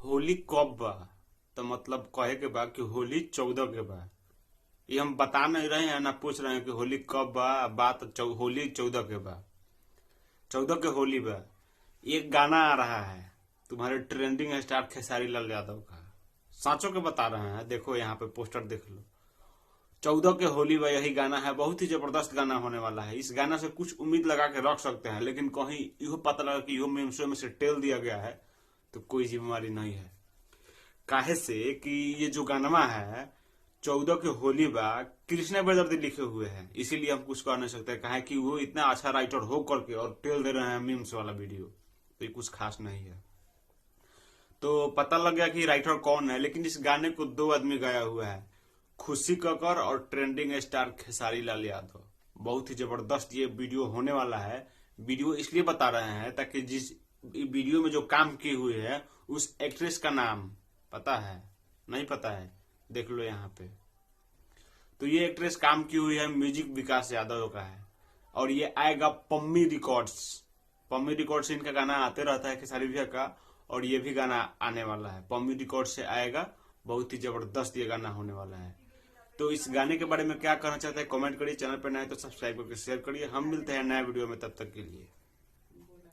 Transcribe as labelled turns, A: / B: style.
A: होली कब बा? तो मतलब कहे के बा कि होली 14 के बा। ये हम बता नहीं रहे हैं ना पूछ रहे हैं कि होली कब बा। बात होली 14 के बा। 14 के होली बा। एक गाना आ रहा है तुम्हारे ट्रेंडिंग स्टार खेसारी लाल यादव का। सांचों के बता रहे हैं, देखो यहाँ पे पोस्टर देख लो। 14 के होली बा यही गाना है। बहुत ही जबरदस्त गाना होने वाला है। इस गाना से कुछ उम्मीद लगा के रख सकते हैं, लेकिन कहीं इहो पता लगा कि इहो मीम्सों में से टेल दिया गया है तो कोई जिम्मेवारी नहीं है। काहे से कि ये जो गाना है 14 के होली बा कृष्णा बेदर्दी लिखे हुए हैं, इसीलिए हम कुछ कह नहीं सकते। कहे कि वो इतना अच्छा राइटर हो करके और टेल दे रहे हैं मीम्स वाला वीडियो, तो ये कुछ खास नहीं है। तो पता लग गया कि राइटर कौन है, लेकिन इस गाने को दो आदमी गाया हुआ है, खुशी कक्कर और ट्रेंडिंग स्टार खेसारी लाल यादव। बहुत ही जबरदस्त ये वीडियो होने वाला है। वीडियो इसलिए बता रहे हैं ताकि जिस वीडियो में जो काम किए हुए है उस एक्ट्रेस का नाम पता है? नहीं पता है? देख लो यहाँ पे। तो ये एक्ट्रेस काम की हुई है म्यूजिक विकास यादव का है, और ये आएगा पम्मी रिकॉर्ड्स। पम्मी रिकॉर्ड से इनका गाना आते रहता है खेसारी भैया का, और ये भी गाना आने वाला है पम्मी रिकॉर्ड से आएगा। बहुत ही जबरदस्त ये गाना होने वाला है। तो इस गाने के बारे में क्या कहना चाहते हैं कमेंट करिए। चैनल पर नए तो सब्सक्राइब करके शेयर करिए। हम मिलते हैं नए वीडियो में, तब तक के लिए।